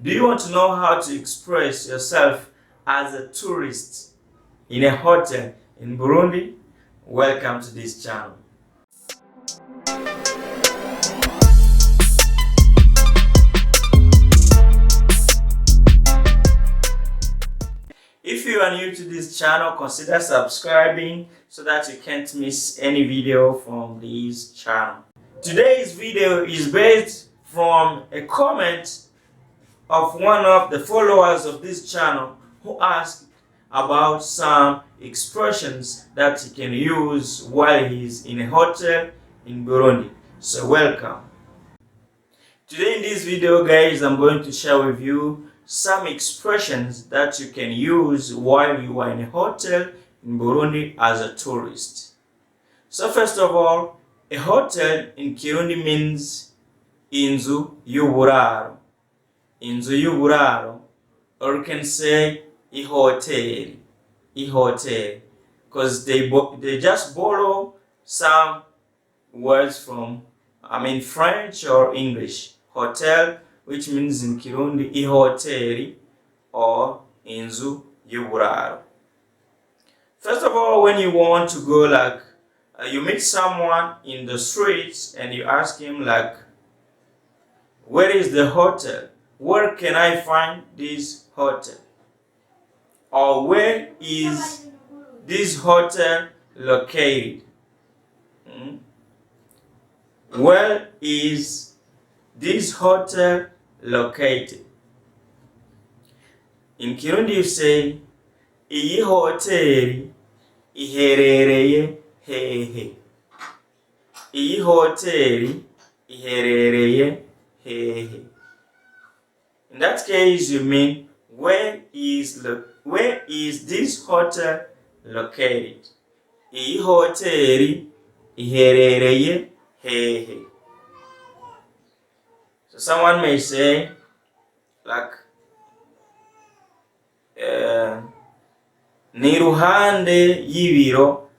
Do you want to know how to express yourself as a tourist in a hotel in Burundi? Welcome to this channel. If you are new to this channel, consider subscribing so that you can't miss any video from this channel. Today's video is based from a comment of one of the followers of this channel who asked about some expressions that he can use while he's in a hotel in Burundi. So welcome. Today in this video, guys, I'm going to share with you some expressions that you can use while you are in a hotel in Burundi as a tourist. So first of all, a hotel in Kirundi means inzu y'uburaro. Inzu y'uburaro, or you can say ihotel, because they just borrow some words from French or English. Hotel, which means in Kirundi ihoteli or inzu y'uburaro. First of all, when you want to go, you meet someone in the streets and you ask him where is the hotel? Where can I find this hotel? Or where is this hotel located? Where is this hotel located? In Kirundi you say, iyi hoteli iherereye hehe. Iyi hoteli iherereye hehe. In that case, you mean where is this hotel located? Iyi hoteli iherereye hehe. So someone may say ni ruhande y'ibiro,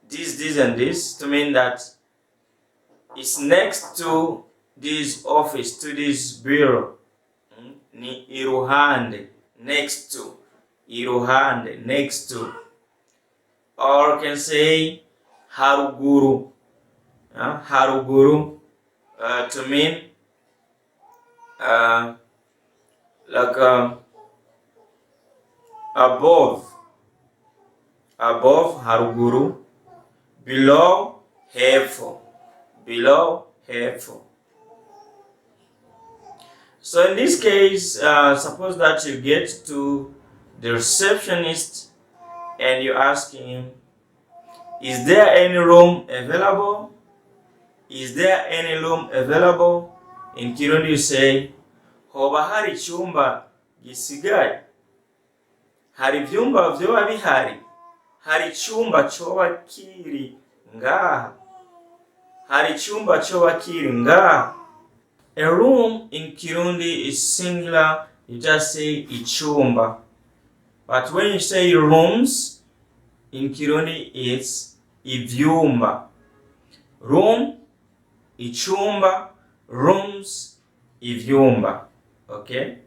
this and this, to mean that it's next to this office, to this bureau. Ni iruhande, next to. Iruhande, next to. Or can say haruguru. Haruguru, to mean above. Above, haruguru. Below, hepfo. Below, hepfo. So in this case, suppose that you get to the receptionist and you ask him, is there any room available? Is there any room available? In Kirundi you say, hoba hari icyumba gisigaye. Hari ibyumba vyoba bihari. Hari icyumba coba kiri ngaha. Hari icyumba coba kiri ngaha. A room in Kirundi is singular, you just say ichumba. But when you say rooms, in Kirundi it's ivyumba. Room, ichumba, rooms, ivyumba. Okay?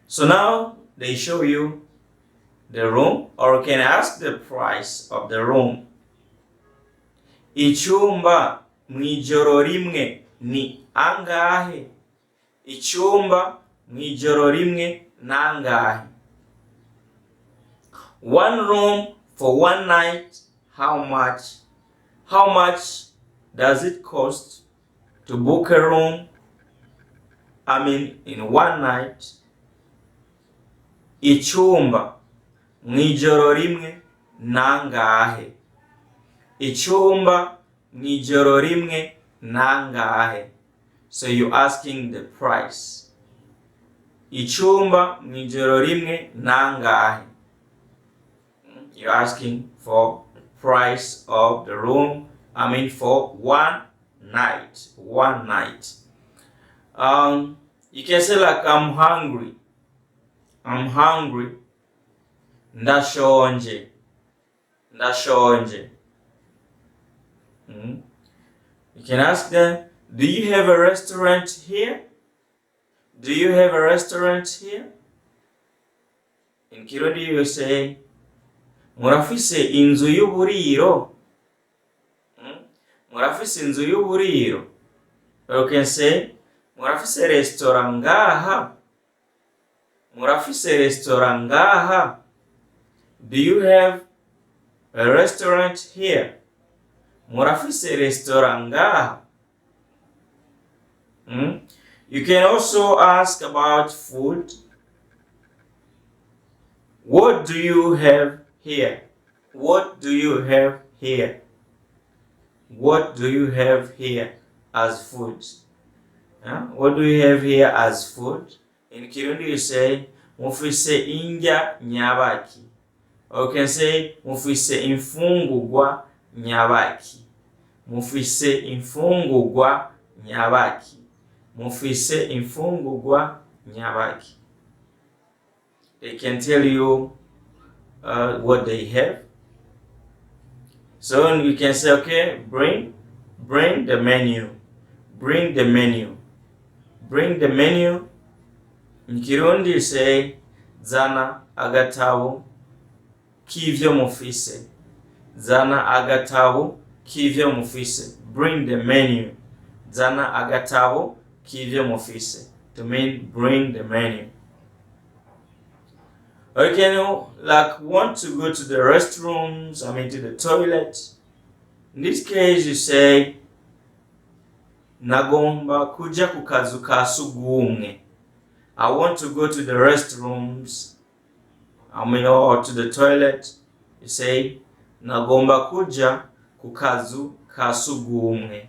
So now they show you the room, or you can ask the price of the room. Ichumba mwijoro rimwe ni angahe? Ichumba mwijoro rimwe nangahe? One room for one night, how much? How much does it cost to book a room? In one night. Ichumba mwijoro rimwe nangahe? Ichumba mwijoro rimwe nangahe? So you're asking the price. Ichumba mwijoro rimwe nangahe? You're asking for the price of the room. For one night. One night. You can say I'm hungry. I'm hungry. Ndashonje. Ndashonje. You can ask them, do you have a restaurant here? Do you have a restaurant here? In Kirundi you say, murafise inzu y'uburiro? Murafise inzu y'uburiro? Or you can say, murafise restaurant ngaha? Murafise restaurant ngaha? Do you have a restaurant here? Murafise restaurant ngaha? You can also ask about food. What do you have here? What do you have here? What do you have here as food? What do you have here as food? In Kirundi you say, mufise indya nyabaki. Or you can say, mufise imfungurwa nyabaki. Mufise imfungurwa nyabaki. Mufise imfungurwa nyabaki. They can tell you what they have. So you can say, okay, bring the menu. Bring the menu. Bring the menu. In Kirundi you say, zana agatabo k'ivyo mufise. Zana agatabo k'ivyo mufise. Bring the menu. Zana agatabo k'ivyo mufise. To mean bring the menu. Okay, like want to go to the restrooms, to the toilet. In this case, you say, nagomba kuja ku kazu ka sugumwe. I want to go to the restrooms, or to the toilet. You say, nagomba kuja ku kazu ka sugumwe.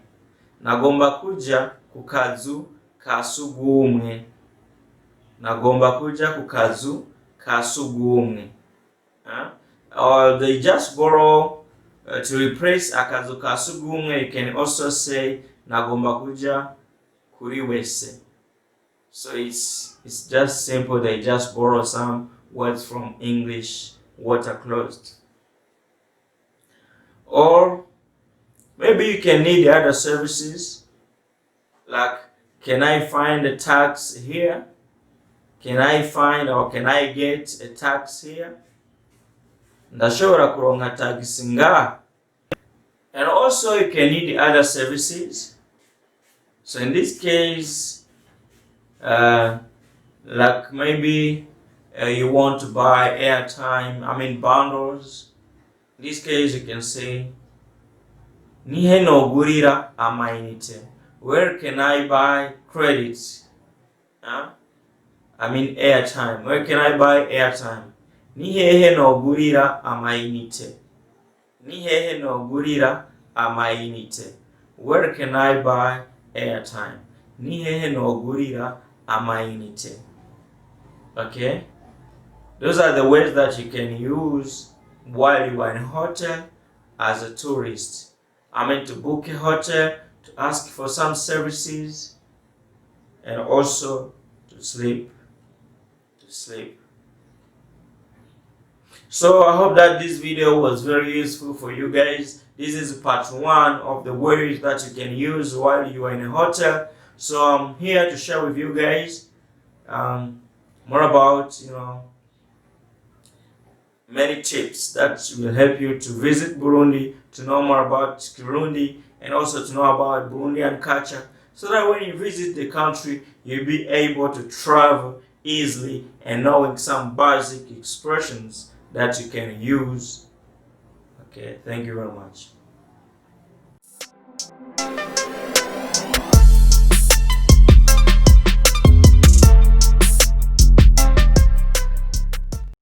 Nagomba kuja ku kazu ka sugumwe. Nagomba kuja ku kazu kasugumwe. Or they just borrow to replace akazu kasugumwe. You can also say nagomba kuja kuri wese. So it's just simple. They just borrow some words from English, water closed. Or maybe you can need other services, like, can I find a tax here? Can I find or can I get a tax here? Ndashobora kuronka taxi ngaha. And also you can need other services. So in this case, like maybe you want to buy airtime, bundles. In this case you can say, nihe nogurira amayinite. Where can I buy credits? Airtime. Where can I buy airtime? Nihehe nogurira amayinite. Nihehe nogurira amayinite. Where can I buy airtime? Nihehe nogurira amayinite. Okay? Those are the words that you can use while you are in a hotel as a tourist. To book a hotel, to ask for some services, and also to sleep. So I hope that this video was very useful for you guys. This is part 1 of the words that you can use while you are in a hotel. So I'm here to share with you guys more about many tips that will help you to visit Burundi, to know more about Kirundi, and also to know about Burundian culture, so that when you visit the country, you'll be able to travel easily and knowing some basic expressions that you can use. Okay, thank you very much.